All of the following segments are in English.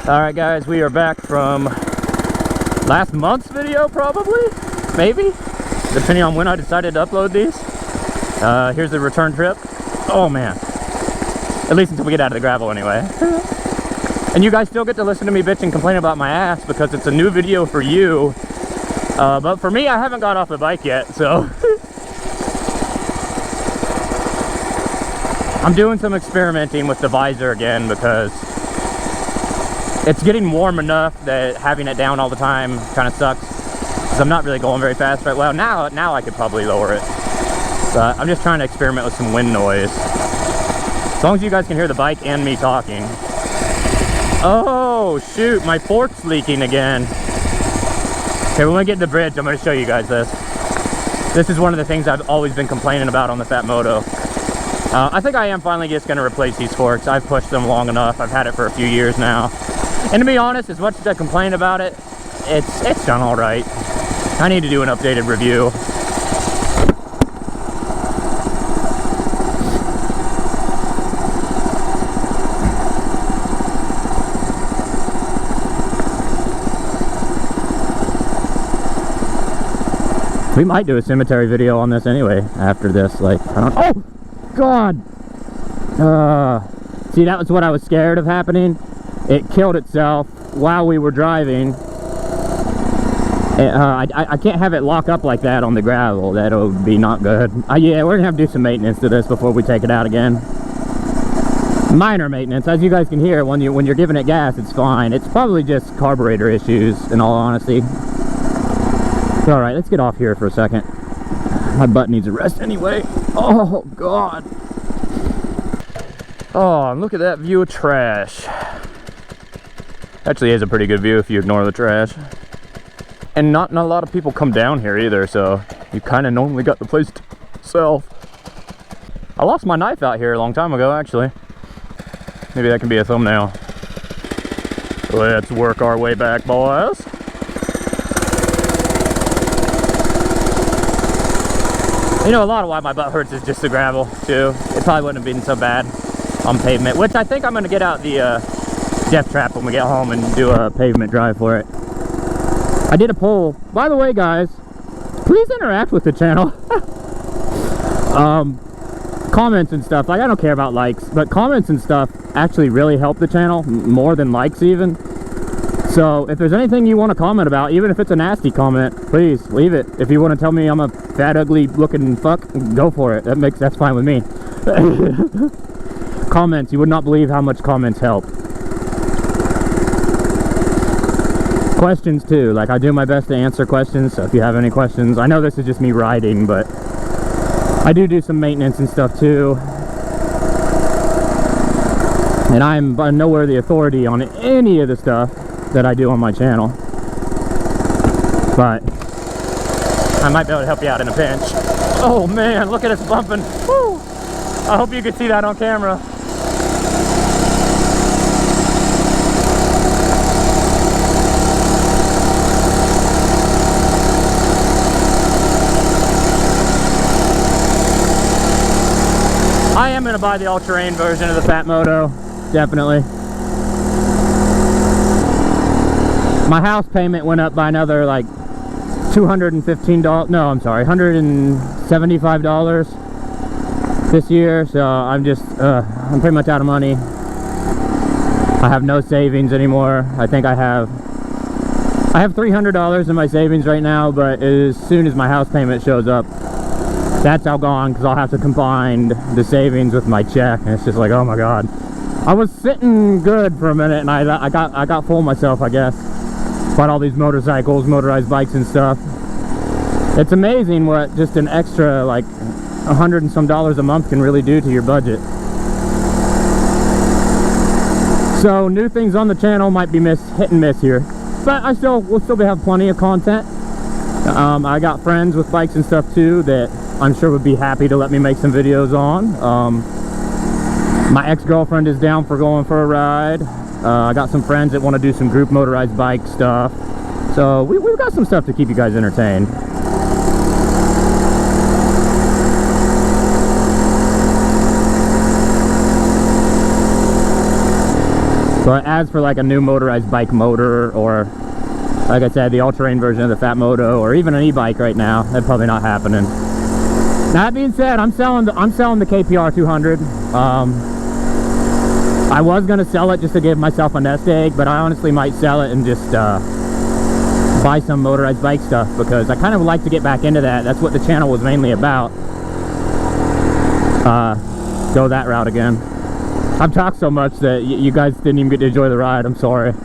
Alright guys, we are back from last month's video, probably? Maybe? Depending on when I decided to upload these. Here's the return trip. Oh man. At least until we get out of the gravel anyway. And you guys still get to listen to me bitch and complain about my ass because it's a new video for you. But for me, I haven't got off the bike yet, so... I'm doing some experimenting with the visor again because it's getting warm enough that having it down all the time kind of sucks. Because I'm not really going very fast right well. Now I could probably lower it. But I'm just trying to experiment with some wind noise. As long as you guys can hear the bike and me talking. Oh, shoot, my fork's leaking again. Okay, when we get to the bridge, I'm going to show you guys this. This is one of the things I've always been complaining about on the Phatmoto. I think I am finally just going to replace these forks. I've pushed them long enough. I've had it for a few years now. And to be honest, as much as I complain about it, it's done all right. I need to do an updated review. We might do a cemetery video on this anyway after this. Like, I don't. Oh God! See, that was what I was scared of happening. It killed itself while we were driving. I can't have it lock up like that on the gravel. That would be not good. Yeah, we're gonna have to do some maintenance to this before we take it out again. Minor maintenance, as you guys can hear. When you're giving it gas, it's fine. It's probably just carburetor issues, in all honesty. All right, let's get off here for a second. My butt needs a rest anyway. Oh God. Oh, and look at that view of trash. Actually is a pretty good view if you ignore the trash. And not a lot of people come down here either, so you kind of normally got the place to yourself. I lost my knife out here a long time ago, actually. Maybe that can be a thumbnail. Let's work our way back, boys. You know, a lot of why my butt hurts is just the gravel, too. It probably wouldn't have been so bad on pavement, which I think I'm going to get out the death trap when we get home and do a pavement drive for it. I did a poll. By the way, guys, please interact with the channel. Comments and stuff. Like, I don't care about likes, but comments and stuff actually really help the channel, more than likes even. So if there's anything you want to comment about, even if it's a nasty comment, please leave it. If you want to tell me I'm a fat, ugly looking fuck, go for it. That's fine with me. Comments, you would not believe how much comments help. Questions too, like I do my best to answer questions, so if you have any questions, I know this is just me riding, but I do some maintenance and stuff too. And I'm nowhere the authority on any of the stuff that I do on my channel, but I might be able to help you out in a pinch. Oh man, look at us bumping. Woo! I hope you could see that on camera. I am going to buy the all-terrain version of the Phatmoto, definitely. My house payment went up by another like $215. No, I'm sorry, $175 this year. So I'm pretty much out of money. I have no savings anymore. I think I have $300 in my savings right now, but as soon as my house payment shows up, that's all gone because I'll have to combine the savings with my check, and it's just like, oh my God. I was sitting good for a minute, and I got full of myself, I guess. Bought all these motorcycles, motorized bikes and stuff. It's amazing what just an extra like $100 and some a month can really do to your budget. So new things on the channel might be hit and miss here, but we'll still have plenty of content. I got friends with bikes and stuff too that I'm sure would be happy to let me make some videos on. My ex-girlfriend is down for going for a ride. I got some friends that want to do some group motorized bike stuff. So we've got some stuff to keep you guys entertained. So as for like a new motorized bike motor, or like I said, the all-terrain version of the Phatmoto, or even an e-bike right now, that's probably not happening. That being said, I'm selling the KPR 200. I was gonna sell it just to give myself a nest egg, but I honestly might sell it and just buy some motorized bike stuff, because I kind of like to get back into that. That's what the channel was mainly about. Go that route again. I've talked so much that you guys didn't even get to enjoy the ride. I'm sorry.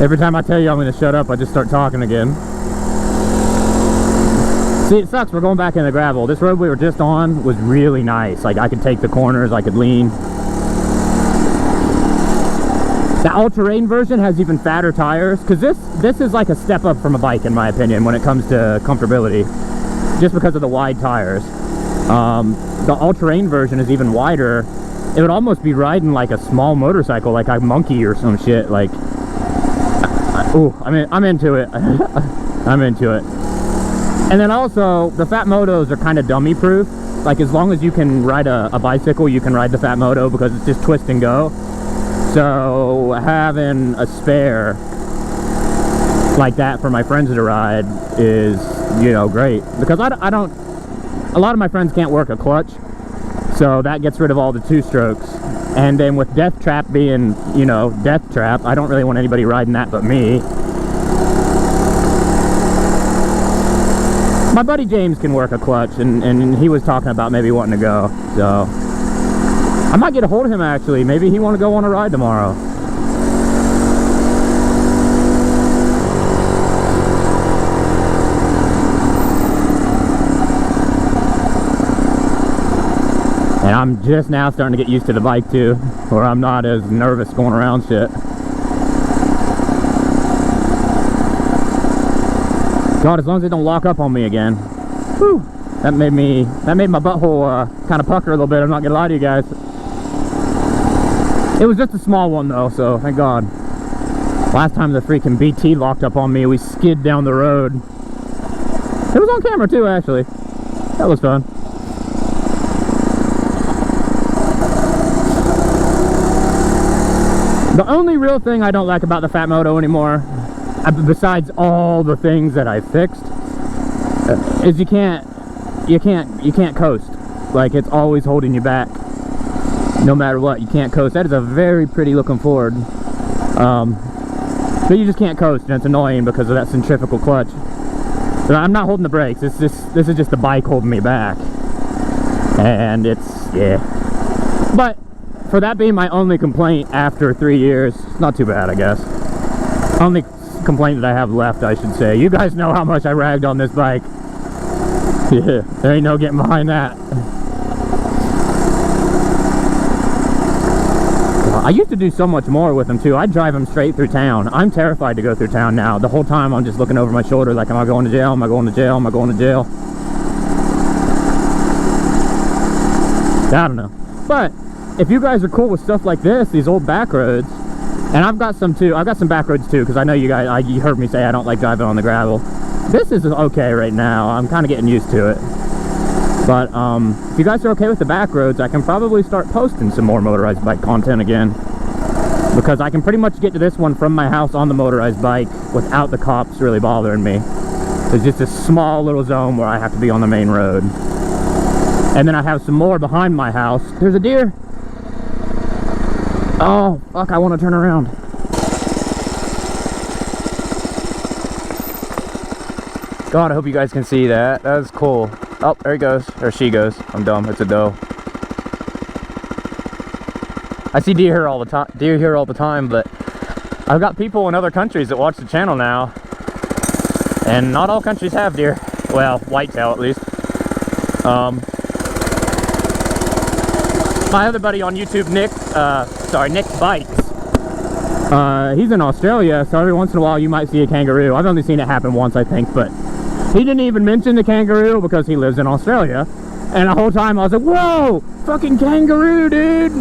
Every time I tell you I'm going to shut up, I just start talking again. See, it sucks. We're going back in the gravel. This road we were just on was really nice. Like, I could take the corners, I could lean. The all-terrain version has even fatter tires, because this is like a step up from a bike, in my opinion, when it comes to comfortability, just because of the wide tires. The all-terrain version is even wider. It would almost be riding like a small motorcycle, like a monkey or some shit. Like, ooh, I'm into it. I'm into it. And then also, the Phatmotos are kind of dummy proof. Like, as long as you can ride a bicycle, you can ride the Phatmoto, because it's just twist and go. So having a spare like that for my friends to ride is, you know, great, because I don't, a lot of my friends can't work a clutch, so that gets rid of all the two strokes. And then with Death Trap being, you know, Death Trap, I don't really want anybody riding that but me. My buddy James can work a clutch, and he was talking about maybe wanting to go, so I might get a hold of him actually. Maybe he want to go on a ride tomorrow. And I'm just now starting to get used to the bike too, where I'm not as nervous going around shit. God, as long as they don't lock up on me again. Whew. That made my butthole kind of pucker a little bit. I'm not gonna lie to you guys. It was just a small one though, so thank God. Last time the freaking BT locked up on me, we skid down the road. It was on camera too, actually. That was fun. The only real thing I don't like about the Phatmoto anymore, besides all the things that I fixed, is you can't coast. Like, it's always holding you back. No matter what, you can't coast. That is a very pretty looking Ford. But you just can't coast, and it's annoying because of that centrifugal clutch. But I'm not holding the brakes. This is just the bike holding me back. And it's, yeah. But for that being my only complaint after 3 years, it's not too bad, I guess. Only complaint that I have left, I should say. You guys know how much I ragged on this bike. Yeah, there ain't no getting behind that. I used to do so much more with them too. I'd drive them straight through town. I'm terrified to go through town now. The whole time I'm just looking over my shoulder like, am I going to jail? Am I going to jail? Am I going to jail? I don't know. But if you guys are cool with stuff like this, these old back roads, and I've got some too. I've got some back roads too, because I know you guys, you heard me say I don't like driving on the gravel. This is okay right now. I'm kind of getting used to it. But if you guys are okay with the back roads, I can probably start posting some more motorized bike content again, because I can pretty much get to this one from my house on the motorized bike without the cops really bothering me. There's just a small little zone where I have to be on the main road. And then I have some more behind my house. There's a deer. Oh, fuck, I want to turn around. God, I hope you guys can see that. That was cool. Oh, there he goes. There she goes. I'm dumb. It's a doe. I see deer here all the time, but I've got people in other countries that watch the channel now, and not all countries have deer. Well, whitetail at least. My other buddy on YouTube, Nick Bikes. He's in Australia, so every once in a while you might see a kangaroo. I've only seen it happen once, I think, but he didn't even mention the kangaroo because he lives in Australia. And the whole time I was like, whoa, fucking kangaroo, dude.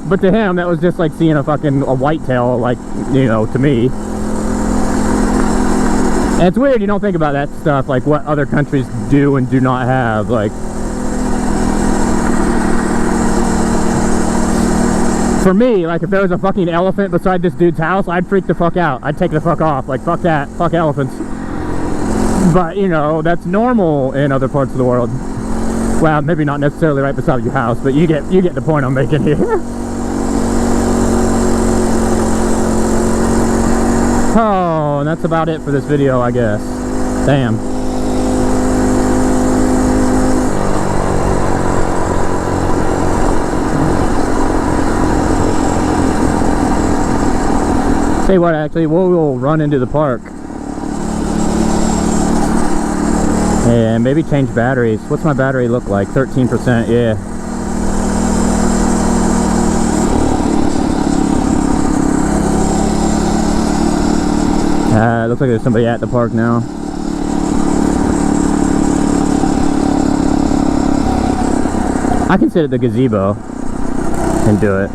But to him, that was just like seeing a whitetail, like, you know, to me. And it's weird, you don't think about that stuff, like what other countries do and do not have, like. For me, like, if there was a fucking elephant beside this dude's house, I'd freak the fuck out. I'd take the fuck off. Like, fuck that. Fuck elephants. But, you know, that's normal in other parts of the world. Well, maybe not necessarily right beside your house, but you get the point I'm making here. Oh, and that's about it for this video, I guess. Damn. Say what, actually, we'll run into the park. And maybe change batteries. What's my battery look like? 13%, yeah. Looks like there's somebody at the park now. I can sit at the gazebo and do it.